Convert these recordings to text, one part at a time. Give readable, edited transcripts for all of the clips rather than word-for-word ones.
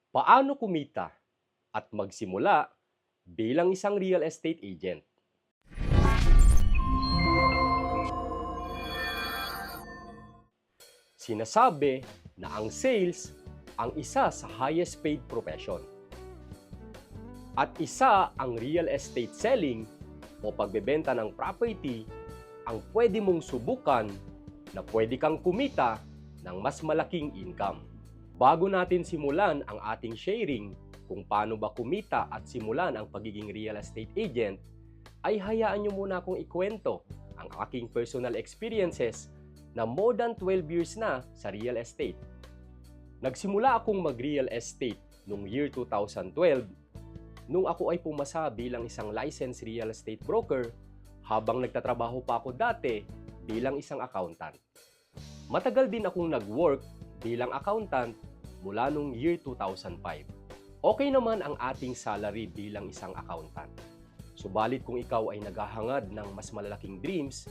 Paano kumita at magsimula bilang isang real estate agent? Sinasabi na ang sales ang isa sa highest paid profession. At isa ang real estate selling o pagbebenta ng property ang pwede mong subukan na pwede kang kumita ng mas malaking income. Bago natin simulan ang ating sharing kung paano ba kumita at simulan ang pagiging real estate agent, ay hayaan nyo muna akong ikwento ang aking personal experiences na more than 12 years na sa real estate. Nagsimula akong mag-real estate noong year 2012 nung ako ay pumasa bilang isang licensed real estate broker habang nagtatrabaho pa ako dati bilang isang accountant. Matagal din akong nag-work bilang accountant mula noong year 2005. Okay naman ang ating salary bilang isang accountant. Subalit kung ikaw ay naghahangad ng mas malalaking dreams,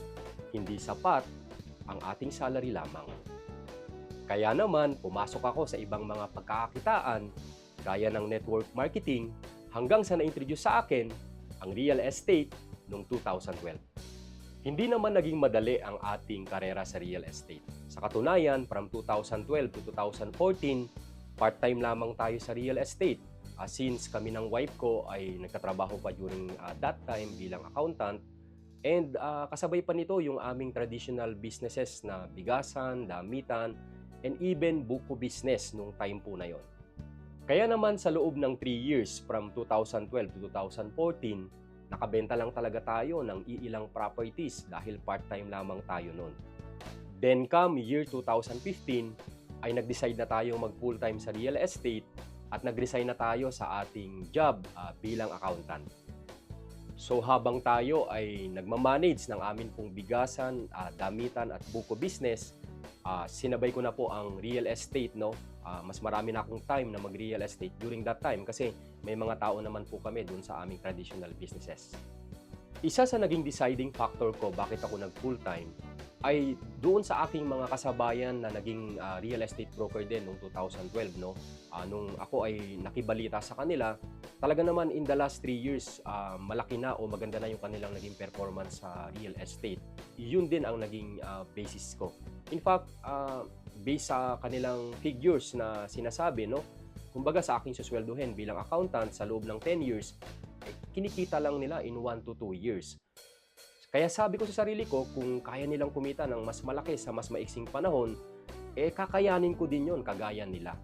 hindi sapat ang ating salary lamang. Kaya naman, pumasok ako sa ibang mga pagkakakitaan gaya ng network marketing hanggang sa na-introduce sa akin ang real estate noong 2012. Hindi naman naging madali ang ating karera sa real estate. Sa katunayan, from 2012 to 2014, part-time lamang tayo sa real estate. Since kami ng wife ko ay nagtatrabaho pa during that time bilang accountant, and kasabay pa nito yung aming traditional businesses na bigasan, damitan, and even buko business nung time po na yon. Kaya naman sa loob ng 3 years from 2012 to 2014, nakabenta lang talaga tayo ng iilang properties dahil part-time lamang tayo noon. Then come year 2015, ay nag-decide na tayong mag full-time sa real estate at nag-resign na tayo sa ating job bilang accountant. So habang tayo ay nagmamanage ng amin pong bigasan, damitan at buko business, sinabay ko na po ang real estate, no? Mas marami na akong time na mag-real estate during that time kasi may mga tao naman po kami dun sa aming traditional businesses. Isa sa naging deciding factor ko bakit ako nag full-time ay doon sa aking mga kasabayan na naging real estate broker din noong 2012, no? Nung ako ay nakibalita sa kanila, talaga naman in the last 3 years, malaki na o maganda na yung kanilang naging performance sa real estate. Yun din ang naging basis ko. In fact, based sa kanilang figures na sinasabi, no? Kumbaga sa aking susweldohin bilang accountant sa loob ng 10 years, kinikita lang nila in 1 to 2 years. Kaya sabi ko sa sarili ko, kung kaya nilang kumita ng mas malaki sa mas maiksing panahon, kakayanin ko din yon kagaya nila.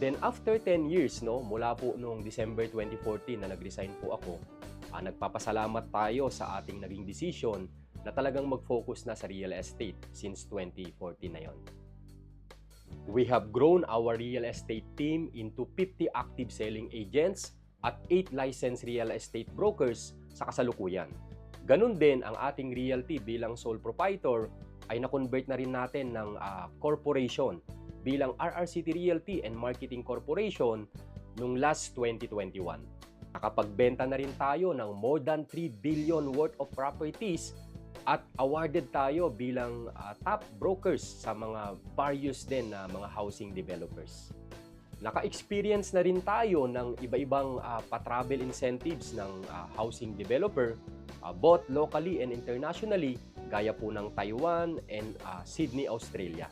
Then after 10 years, no, mula po noong December 2014 na nag-resign po ako, nagpapasalamat tayo sa ating naging decision na talagang mag-focus na sa real estate since 2014 na yon. We have grown our real estate team into 50 active selling agents at 8 licensed real estate brokers sa kasalukuyan. Ganun din ang ating realty bilang sole proprietor ay na-convert na rin natin ng corporation bilang RRCT Realty and Marketing Corporation noong last 2021. Nakapagbenta na rin tayo ng more than 3 billion worth of properties at awarded tayo bilang top brokers sa mga various din na mga housing developers. Naka-experience na rin tayo ng iba-ibang pa-travel incentives ng housing developer both locally and internationally gaya po ng Taiwan and Sydney, Australia.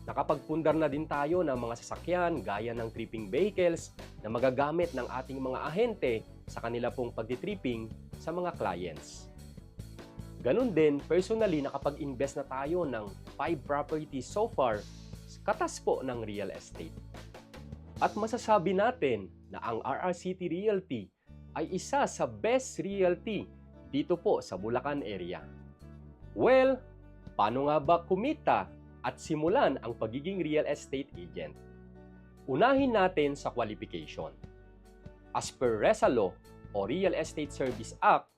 Nakapagpundar na din tayo ng mga sasakyan gaya ng tripping vehicles na magagamit ng ating mga ahente sa kanila pong pagtitripping sa mga clients. Ganun din, personally, nakapag-invest na tayo ng 5 properties so far, katas po ng real estate. At masasabi natin na ang RRCT Realty ay isa sa best realty dito po sa Bulacan area. Well, paano nga ba kumita at simulan ang pagiging real estate agent? Unahin natin sa qualification. As per RESA Law o Real Estate Service Act,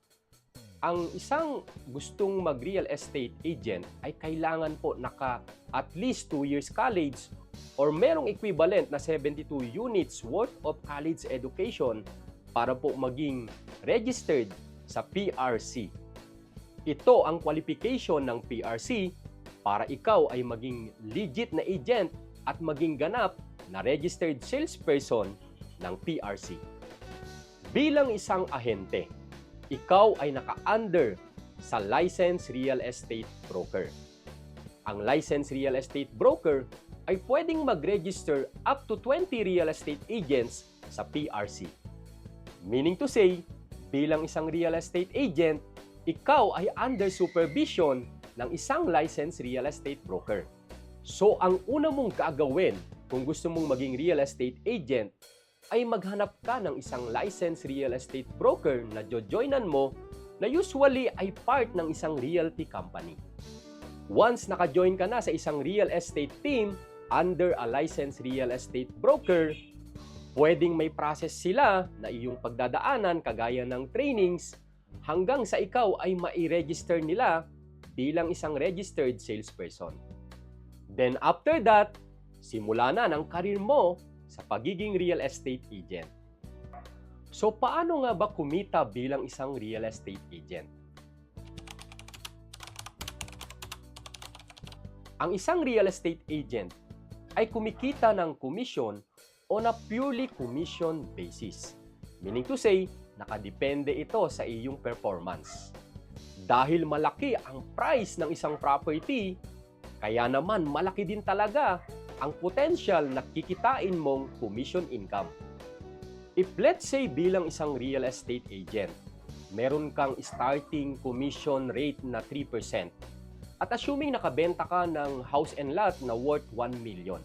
ang isang gustong mag-real estate agent ay kailangan po naka at least 2 years college or merong equivalent na 72 units worth of college education para po maging registered sa PRC. Ito ang qualification ng PRC para ikaw ay maging legit na agent at maging ganap na registered salesperson ng PRC. Bilang isang ahente, ikaw ay naka-under sa licensed real estate broker. Ang licensed real estate broker ay pwedeng mag-register up to 20 real estate agents sa PRC. Meaning to say, bilang isang real estate agent, ikaw ay under supervision ng isang licensed real estate broker. So, ang una mong gagawin kung gusto mong maging real estate agent ay maghanap ka ng isang licensed real estate broker na jojoinan mo na usually ay part ng isang realty company. Once naka-join ka na sa isang real estate team under a licensed real estate broker, pwedeng may process sila na iyong pagdadaanan kagaya ng trainings hanggang sa ikaw ay mai-register nila bilang isang registered salesperson. Then after that, simula na ng karir mo sa pagiging real estate agent. So paano nga ba kumita bilang isang real estate agent? Ang isang real estate agent ay kumikita ng commission on a purely commission basis. Meaning to say, nakadepende ito sa iyong performance. Dahil malaki ang price ng isang property, kaya naman malaki din talaga ang potential na kikitain mong commission income. If let's say bilang isang real estate agent, meron kang starting commission rate na 3%. At assuming nakabenta ka ng house and lot na worth 1 million.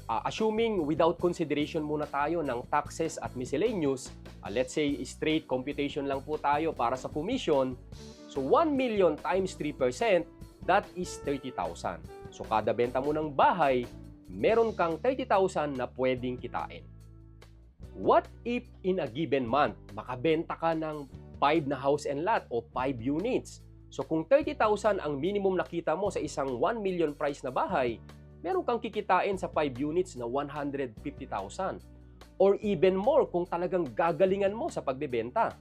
Assuming without consideration muna tayo ng taxes at miscellaneous, let's say straight computation lang po tayo para sa commission. So 1 million times 3%, that is 30,000. So kada benta mo ng bahay, meron kang 30,000 na pwedeng kitain. What if in a given month, makabenta ka ng 5 na house and lot o 5 units? So kung 30,000 ang minimum nakita mo sa isang 1 million price na bahay, meron kang kikitain sa 5 units na 150,000. Or even more kung talagang gagalingan mo sa pagbebenta.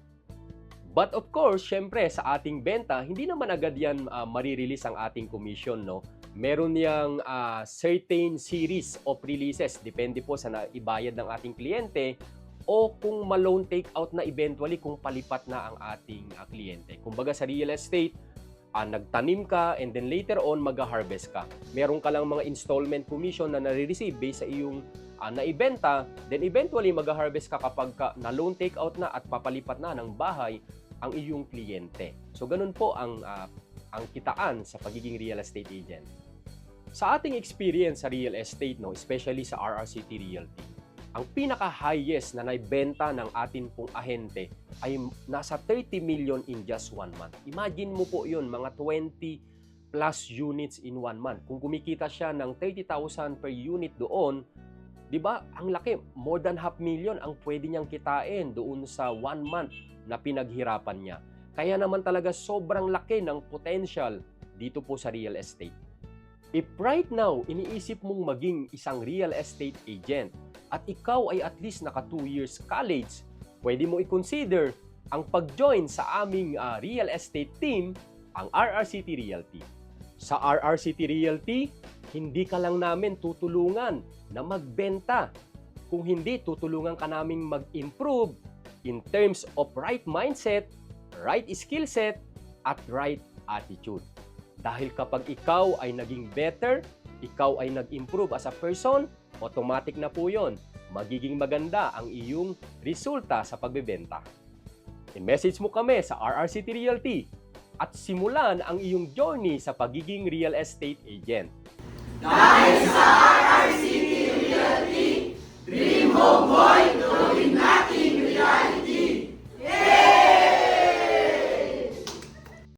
But of course, syempre sa ating benta, hindi naman agad yan marirelease ang ating commission, no? Meron niyang certain series of releases, depende po sa naibayad ng ating kliyente o kung ma-loan take out na eventually kung palipat na ang ating kliyente. Kumbaga sa real estate, nagtanim ka and then later on mag-harvest ka. Meron ka lang mga installment commission na nare-receive based sa iyong naibenta, then eventually mag-harvest ka kapag na-loan take out na at papalipat na ng bahay ang iyong kliyente. So ganun po ang kitaan sa pagiging real estate agent. Sa ating experience sa real estate, no, especially sa RRCT Realty, ang pinaka-highest na naibenta ng atin pong ahente ay nasa 30 million in just 1 month. Imagine mo po yun, mga 20 plus units in 1 month. Kung kumikita siya ng 30,000 per unit doon, di ba, ang laki, more than 500,000 ang pwede niyang kitain doon sa 1 month na pinaghirapan niya. Kaya naman talaga sobrang laki ng potential dito po sa real estate. If right now, iniisip mong maging isang real estate agent at ikaw ay at least naka 2 years college, pwede mo i-consider ang pag-join sa aming real estate team, ang RRCT Realty. Sa RRCT Realty, hindi ka lang namin tutulungan na magbenta. Kung hindi, tutulungan ka naming mag-improve in terms of right mindset, right skill set, at right attitude. Dahil kapag ikaw ay naging better, ikaw ay nag-improve as a person, automatic na po yun. Magiging maganda ang iyong resulta sa pagbebenta. I-message mo kami sa RRCT Realty at simulan ang iyong journey sa pagiging real estate agent. Dahil sa RRCT Realty, Dream Home Boy